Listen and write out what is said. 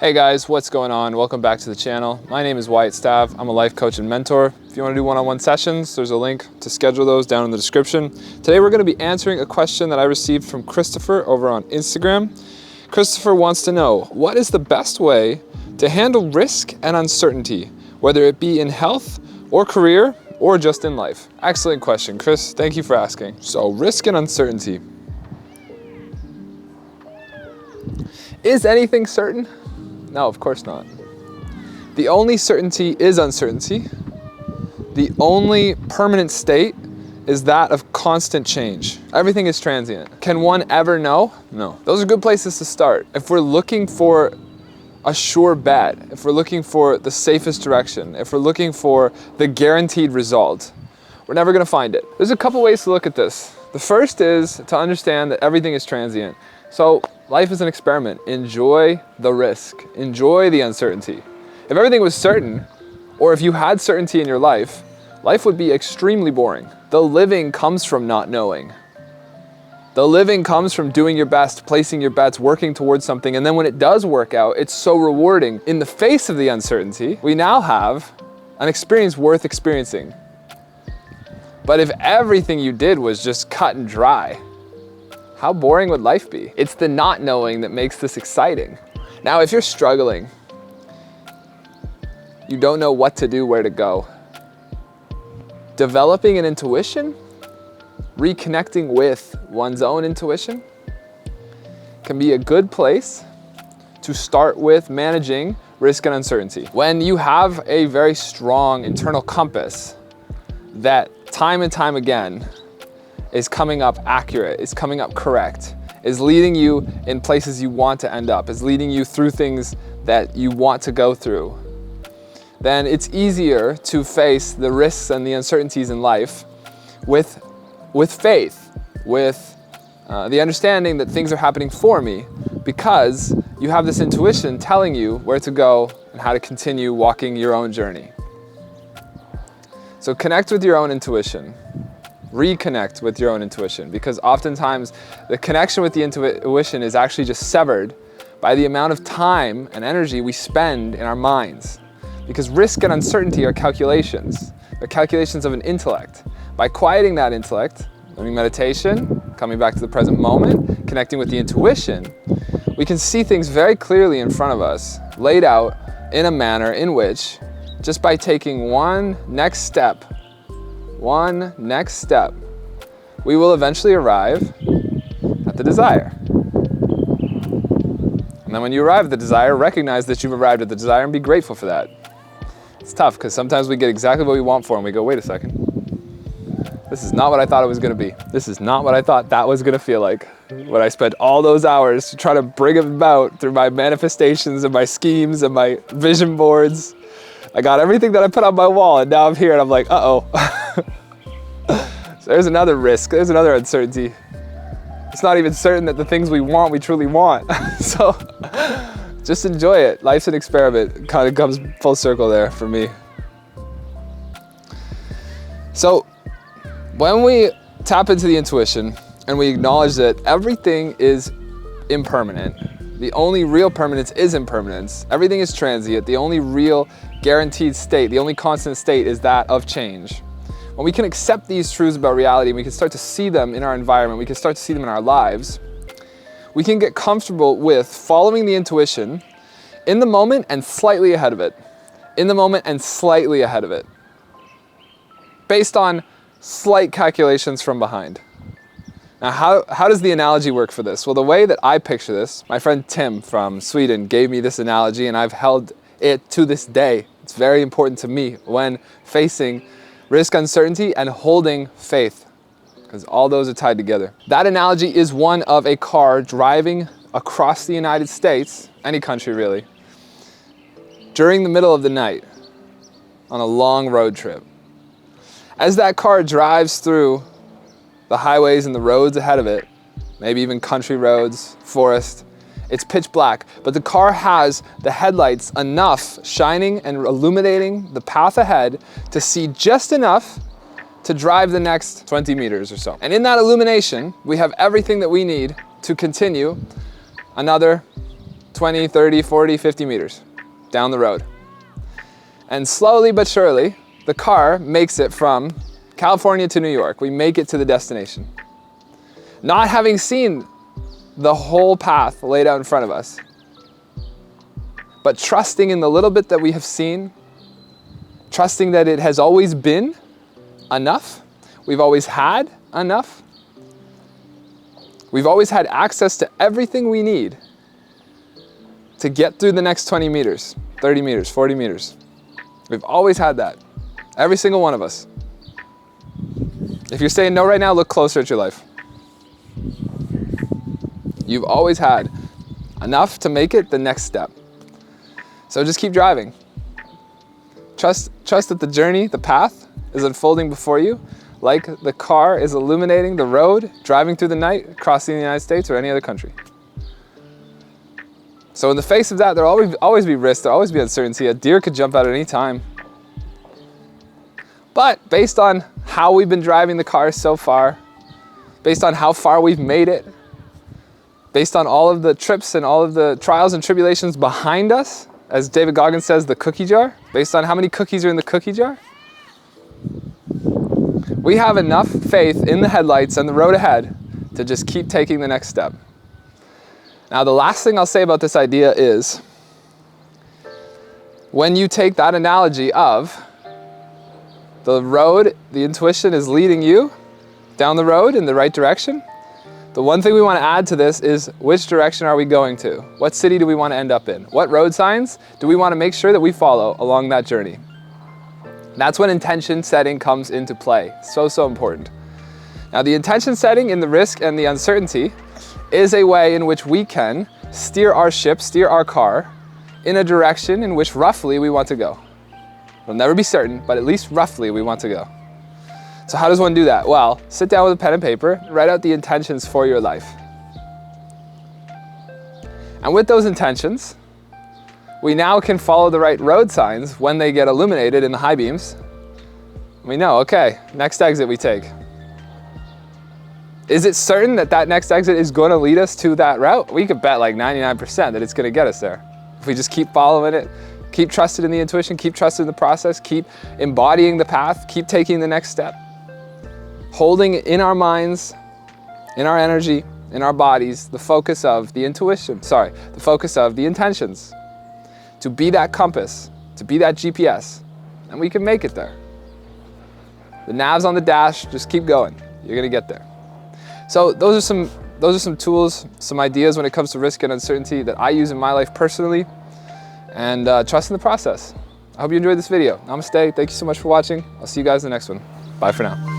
Hey guys, what's going on? Welcome back to the channel. My name is Wyatt Stav. I'm a life coach and mentor. If you want to do one-on-one sessions, there's a link to schedule those down in the description. Today we're going to be answering a question that I received from Christopher over on Instagram. Christopher wants to know, what is the best way to handle risk and uncertainty, whether it be in health or career or just in life? Excellent question, Chris. Thank you for asking. So, risk and uncertainty. Is anything certain? No, of course not. The only certainty is uncertainty. The only permanent state is that of constant change. Everything is transient. Can one ever know? No. Those are good places to start. If we're looking for a sure bet, if we're looking for the safest direction, if we're looking for the guaranteed result, we're never gonna find it. There's a couple ways to look at this. The first is to understand that everything is transient. So life is an experiment. Enjoy the risk. Enjoy the uncertainty. If everything was certain, or if you had certainty in your life, life would be extremely boring. The living comes from not knowing. The living comes from doing your best, placing your bets, working towards something, and then when it does work out, it's so rewarding. In the face of the uncertainty, we now have an experience worth experiencing. But if everything you did was just cut and dry, how boring would life be? It's the not knowing that makes this exciting. Now, if you're struggling, you don't know what to do, where to go, developing an intuition, reconnecting with one's own intuition can be a good place to start with managing risk and uncertainty. When you have a very strong internal compass that time and time again is coming up accurate, is coming up correct, is leading you in places you want to end up, is leading you through things that you want to go through, then it's easier to face the risks and the uncertainties in life with faith, with the understanding that things are happening for me because you have this intuition telling you where to go and how to continue walking your own journey. So connect with your own intuition. Reconnect with your own intuition, because oftentimes the connection with the intuition is actually just severed by the amount of time and energy we spend in our minds. Because risk and uncertainty are calculations. They're calculations of an intellect. By quieting that intellect, learning meditation, coming back to the present moment, connecting with the intuition, we can see things very clearly in front of us, laid out in a manner in which, just by taking one next step, we will eventually arrive at the desire. And then when you arrive at the desire, recognize that you've arrived at the desire and be grateful for that. It's tough because sometimes we get exactly what we want for and we go, wait a second. This is not what I thought it was going to be. This is not what I thought that was going to feel like. When I spent all those hours to try to bring it about through my manifestations and my schemes and my vision boards. I got everything that I put on my wall and now I'm here and I'm like, uh-oh. So there's another risk, there's another uncertainty. It's not even certain that the things we want, we truly want. So just enjoy it. Life's an experiment. It kind of comes full circle there for me. So when we tap into the intuition and we acknowledge that everything is impermanent, the only real permanence is impermanence, everything is transient, the only real guaranteed state, the only constant state is that of change. When we can accept these truths about reality and we can start to see them in our environment, we can start to see them in our lives, we can get comfortable with following the intuition in the moment and slightly ahead of it. In the moment and slightly ahead of it. Based on slight calculations from behind. Now, how does the analogy work for this? Well, the way that I picture this, my friend Tim from Sweden gave me this analogy and I've held it to this day. It's very important to me when facing risk, uncertainty, and holding faith, because all those are tied together. That analogy is one of a car driving across the United States, any country really, during the middle of the night on a long road trip. As that car drives through the highways and the roads ahead of it, maybe even country roads, forest, it's pitch black, but the car has the headlights enough shining and illuminating the path ahead to see just enough to drive the next 20 meters or so. And in that illumination, we have everything that we need to continue another 20, 30, 40, 50 meters down the road. And slowly but surely, the car makes it from California to New York. We make it to the destination. Not having seen the whole path laid out in front of us, but trusting in the little bit that we have seen, trusting that it has always been enough, we've always had enough, we've always had access to everything we need to get through the next 20 meters, 30 meters, 40 meters. We've always had that. Every single one of us. If you're saying no right now, look closer at your life. You've always had enough to make it the next step. So just keep driving. Trust that the journey, the path, is unfolding before you, like the car is illuminating the road, driving through the night, crossing the United States or any other country. So in the face of that, there'll always be risk, there'll always be uncertainty. A deer could jump out at any time. But based on how we've been driving the car so far, based on how far we've made it, based on all of the trips and all of the trials and tribulations behind us, as David Goggins says, the cookie jar, based on how many cookies are in the cookie jar, we have enough faith in the headlights and the road ahead to just keep taking the next step. Now, the last thing I'll say about this idea is, when you take that analogy of the road, the intuition is leading you down the road in the right direction, the one thing we want to add to this is, which direction are we going to? What city do we want to end up in? What road signs do we want to make sure that we follow along that journey? That's when intention setting comes into play. So important. Now, the intention setting in the risk and the uncertainty is a way in which we can steer our ship, steer our car in a direction in which roughly we want to go. It'll never be certain, but at least roughly we want to go. So how does one do that? Well, sit down with a pen and paper, write out the intentions for your life. And with those intentions, we now can follow the right road signs when they get illuminated in the high beams. We know, okay, next exit we take. Is it certain that that next exit is going to lead us to that route? We could bet like 99% that it's going to get us there. If we just keep following it, keep trusted in the intuition, keep trusted in the process, keep embodying the path, keep taking the next step. Holding in our minds, in our energy, in our bodies, the focus of the intuition, the focus of the intentions. To be that compass, to be that GPS, and we can make it there. The nav's on the dash, just keep going. You're gonna get there. So those are some tools, some ideas when it comes to risk and uncertainty that I use in my life personally, and trust in the process. I hope you enjoyed this video. Namaste, thank you so much for watching. I'll see you guys in the next one. Bye for now.